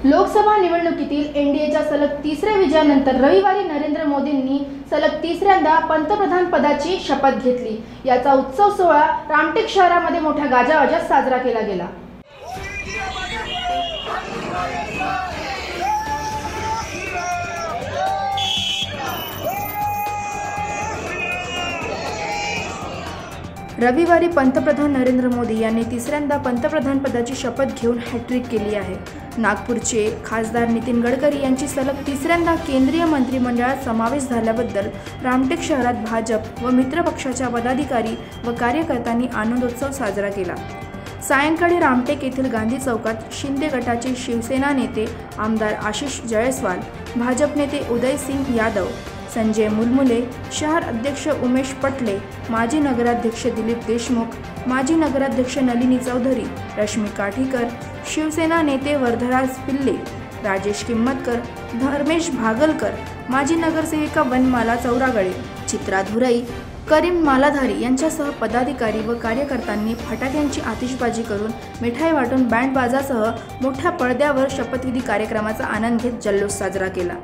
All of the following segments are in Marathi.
लोकसभा निवडणुकीतील एनडीएच्या सलग तिसऱ्या विजयानंतर रविवारी नरेंद्र मोदींनी सलग तिसऱ्यांदा पंतप्रधान पदाची शपथ घेतली। याचा उत्सव सोहळा रामटेक शहरामध्ये मोठ्या गाजावाजात साजरा केला गेला। रविवारी पंतप्रधान नरेंद्र मोदी यांनी तिसऱ्यांदा पंतप्रधान पदाची शपथ घेऊन हॅट्रिक केली आहे। नागपूरचे खासदार नितीन गडकरी यांची सलग तिसऱ्यांदा केंद्रीय मंत्रिमंडळात समावेश झाल्याबद्दल रामटेक शहरात भाजप व मित्रपक्षाच्या पदाधिकारी व कार्यकर्त्यांनी आनंदोत्सव साजरा केला। सायंकाळी रामटेक येथील गांधी चौकात शिंदे गटाचे शिवसेना नेते आमदार आशिष जयस्वाल, भाजप नेते उदय सिंह यादव, संजय मुलमुले, शहर अध्यक्ष उमेश पटले, माजी नगराध्यक्ष दिलीप देशमुख, माजी नगराध्यक्ष नलिनी चौधरी, रश्मी काठीकर, शिवसेना नेते वर्धराज पिल्ले, राजेश किंमतकर, धर्मेश भागलकर, माजी नगरसेविका वनमाला चौरागळे, चित्रा धुराई, करीम मालाधारी यांच्यासह पदाधिकारी व कार्यकर्त्यांनी फटाक्यांची आतिषबाजी करून मिठाई वाटून बँड बाजासह मोठ्या पडद्यावर शपथविधी कार्यक्रमाचा आनंद घेत जल्लोष साजरा केला।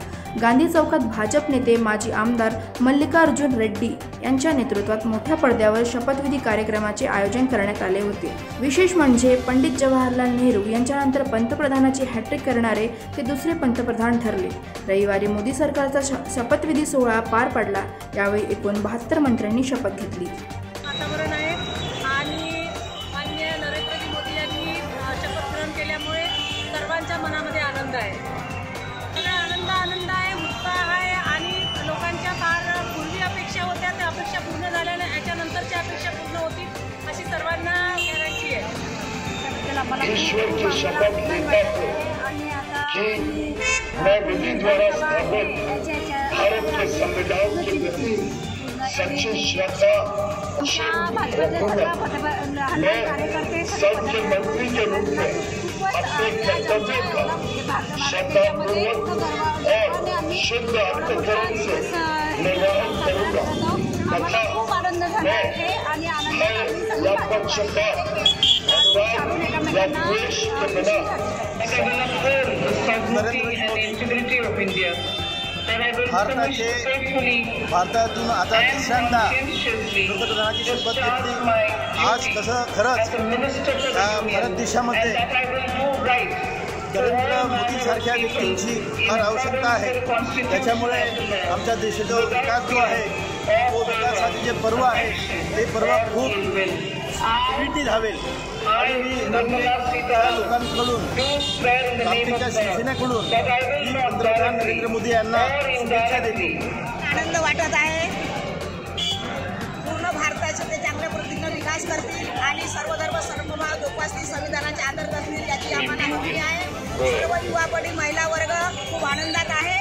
गांधी चौकात भाजप नेते माजी आमदार मल्लिकार्जुन रेड्डी यांच्या नेतृत्वात मोठ्या पडद्यावर शपथविधी कार्यक्रमाचे आयोजन करण्यात आले होते। विशेष म्हणजे पंडित जवाहरलाल नेहरू यांच्यानंतर पंतप्रधानाची हॅट्रिक करणारे ते दुसरे पंतप्रधान ठरले। रविवारी मोदी सरकारचा शपथविधी सोहळा पार पडला। यावेळी एकूण 72 मंत्र्यांनी शपथ घेतली। वातावरण आहे आणि माननीय नरेंद्रजी मोदी यांनी शपथ ग्रहण केल्यामुळे सर्वांच्या मनामध्ये आनंद आहे। आनंद आहे, उत्साह आहे आणि लोकांच्या फार पूर्वी अपेक्षा होत्या, त्या अपेक्षा पूर्ण झाल्याने याच्यानंतरच्या अपेक्षा पूर्ण होतील अशी सर्वांना गॅरंटी आहे। ईश्वर की शपथ लेता हूं कि मैं विधि द्वारा स्थापित भारत के संविधान के प्रति सच्ची श्रद्धा रखूंगा। मैं सदन के मंत्री के रूप में अपने कर्तव्य का श्रद्धापूर्वक और शुद्ध अंतःकरण से निर्वहन करूंगा तथा मैं या पक्षपात या द्वेष के बिना भारतातून आता तिसऱ्यांदा पंतप्रधानाची शपथ घेतली। आज कसं खरंच भारत देशामध्ये नरेंद्र मोदी सारख्या व्यक्तींची फार आवश्यकता आहे। त्याच्यामुळे आमच्या देशाचा विकास जो आहे तो विकासाचे जे पर्व आहे ते पर्व खूप स्पिरिटली धावेल आणि मी लोकांकडून रामटेकच्या शिवसेनेकडून पंतप्रधान नरेंद्र मोदी यांना शुभेच्छा देतो। आनंद वाटत आहे। पूर्ण भारताचा ते चांगल्या पद्धतीने विकास करतील आणि सर्व धर्म समभाव जोपासतील, संविधानाचे आदर करतील याची आम्हाला हमी आहे। सर्व युवा पिढी महिला वर्ग खूप आनंदात आहे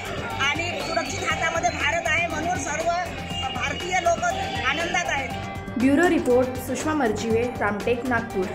आणि सुरक्षित हातामध्ये भारत आहे म्हणून सर्व भारतीय लोक आनंदात आहेत। Bureau report Sushma Marjive, Ramtek, Nagpur.